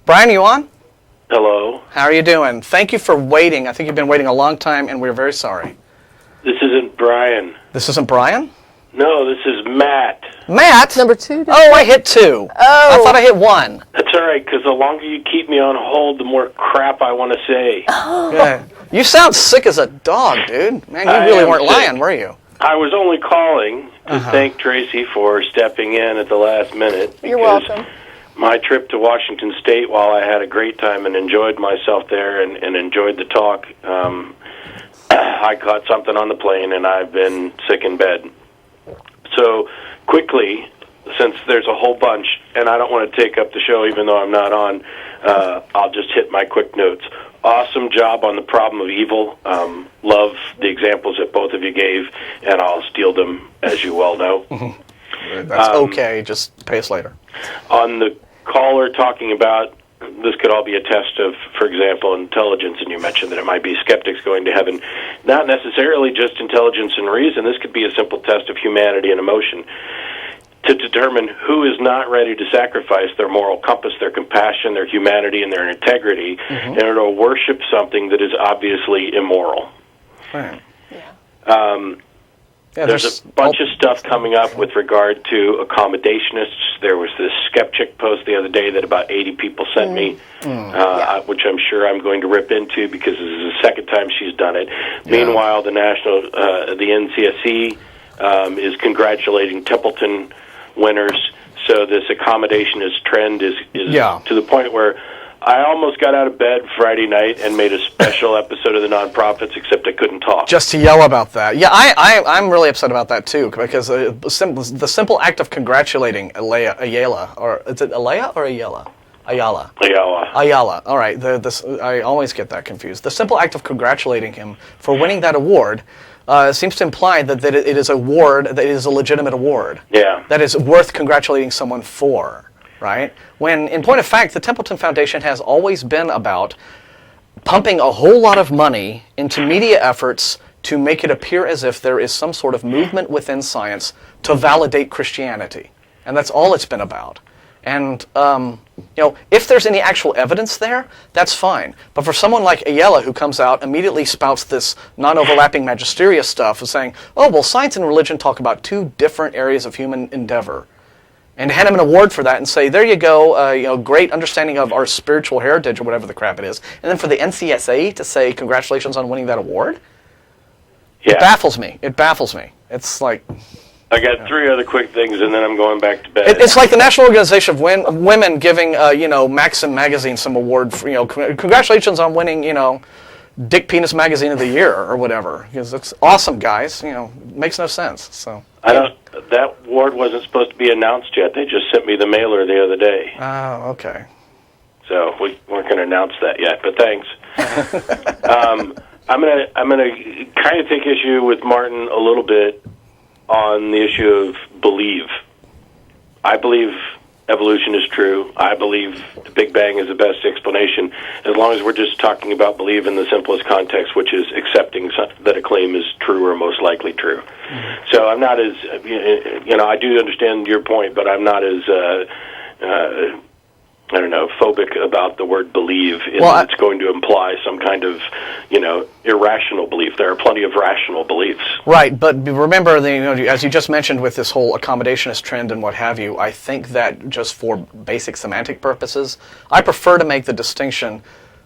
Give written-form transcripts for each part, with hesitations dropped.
Brian, you on? Hello. How are you doing? Thank you for waiting. I think you've been waiting a long time, and we're very sorry. This isn't Brian. This isn't Brian? No, this is Matt. Matt? Number 2? Oh, I hit 2. Oh. I thought I hit 1. That's all right, because the longer you keep me on hold, the more crap I want to say. Yeah. You sound sick as a dog, dude. Man, you really weren't lying, were you? I was only calling to thank Tracie for stepping in at the last minute. You're welcome. My trip to Washington State, while I had a great time and enjoyed myself there and enjoyed the talk, I caught something on the plane and I've been sick in bed. So, quickly, since there's a whole bunch, and I don't want to take up the show even though I'm not on, I'll just hit my quick notes. Awesome job on the problem of evil. Love the examples that both of you gave, and I'll steal them, as you well know. That's okay. Just pay us later. On the caller talking about this could all be a test of, for example, intelligence, and you mentioned that it might be skeptics going to heaven. Not necessarily just intelligence and reason. This could be a simple test of humanity and emotion to determine who is not ready to sacrifice their moral compass, their compassion, their humanity, and their integrity in order to worship something that is obviously immoral. Right. There's a bunch of stuff coming up with regard to accommodationists. There was this skeptic post the other day that about 80 people sent me, which I'm sure I'm going to rip into because this is the second time she's done it. Yeah. Meanwhile, the NCSC is congratulating Templeton winners. So this accommodationist trend is to the point where I almost got out of bed Friday night and made a special episode of the Nonprofits, except I couldn't talk. Just to yell about that. Yeah, I'm really upset about that, too, because the simple act of congratulating Ayala, or is it Alea or Ayala? Ayala. All right, I always get that confused. The simple act of congratulating him for winning that award seems to imply that it is that it is a legitimate award. Yeah. That is worth congratulating someone for. Right? When, in point of fact, the Templeton Foundation has always been about pumping a whole lot of money into media efforts to make it appear as if there is some sort of movement within science to validate Christianity. And that's all it's been about. And, if there's any actual evidence there, that's fine. But for someone like Ayala, who comes out, immediately spouts this non-overlapping magisterial stuff of saying, oh, well, science and religion talk about two different areas of human endeavor. And hand him an award for that and say, there you go, great understanding of our spiritual heritage or whatever the crap it is. And then for the NCSA to say, congratulations on winning that award? Yeah. It baffles me. It's like... I got 3 other quick things, and then I'm going back to bed. It's like the National Organization of Women giving, Maxim Magazine some award for, congratulations on winning, Dick Penis Magazine of the Year or whatever. Because it's awesome, guys. Makes no sense. So that award wasn't supposed to be announced yet. They just sent me the mailer the other day. Oh, okay. So we weren't going to announce that yet, but thanks. I'm gonna kind of take issue with Martin a little bit on the issue of believe. I believe evolution is true. I believe the Big Bang is the best explanation, as long as we're just talking about believe in the simplest context, which is accepting that a claim is true or most likely true. Mm-hmm. So I'm not as, I do understand your point, but I'm not as, phobic about the word believe. It's going to imply some kind of, irrational belief. There are plenty of rational beliefs. Right, but remember, as you just mentioned with this whole accommodationist trend and what have you, I think that just for basic semantic purposes, I prefer to make the distinction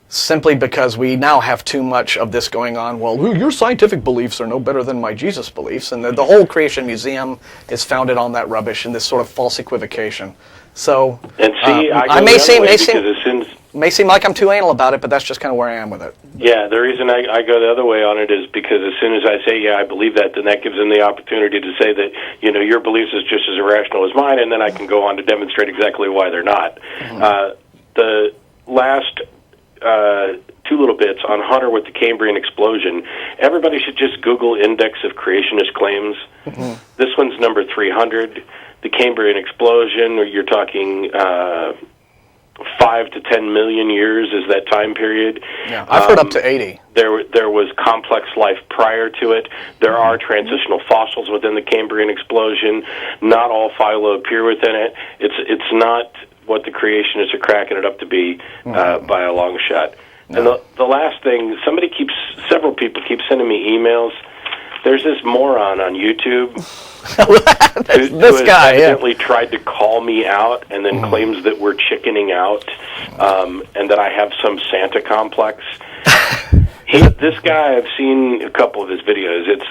simply because we now have too much of this going on. Well, your scientific beliefs are no better than my Jesus beliefs, and the whole Creation Museum is founded on that rubbish and this sort of false equivocation. So, and see, I may seem like I'm too anal about it, but that's just kind of where I am with it. Yeah, the reason I go the other way on it is because as soon as I say, yeah, I believe that, then that gives them the opportunity to say that, your beliefs is just as irrational as mine, and then I can go on to demonstrate exactly why they're not. Mm-hmm. The last 2 little bits on Hunter with the Cambrian explosion. Everybody should just Google index of creationist claims. Mm-hmm. This one's number 300. The Cambrian explosion, or you're talking 5 to 10 million years is that time period. Yeah, I've heard up to 80. There was complex life prior to it. There are transitional fossils within the Cambrian explosion. Not all phyla appear within it. It's not what the creationists are cracking it up to be by a long shot. And the last thing, several people keep sending me emails. There's this moron on YouTube who has evidently tried to call me out and then claims that we're chickening out and that I have some Santa complex. This guy, I've seen a couple of his videos. It's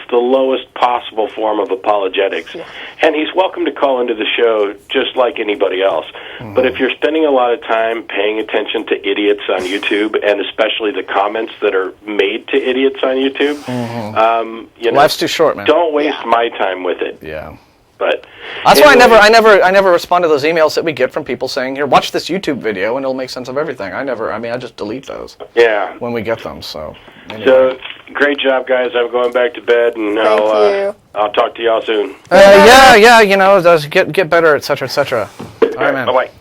the lowest possible form of apologetics, and he's welcome to call into the show just like anybody else. But if you're spending a lot of time paying attention to idiots on YouTube, and especially the comments that are made to idiots on YouTube, life's too short, man. Don't waste my time with it. Yeah. But that's why I never respond to those emails that we get from people saying, "Here, watch this YouTube video, and it'll make sense of everything." I just delete those. Yeah. When we get them, so. Anyway. So great job, guys. I'm going back to bed, and I'll talk to y'all soon. Yeah. It does get better, etc., etc. All right, man. Bye-bye. Bye.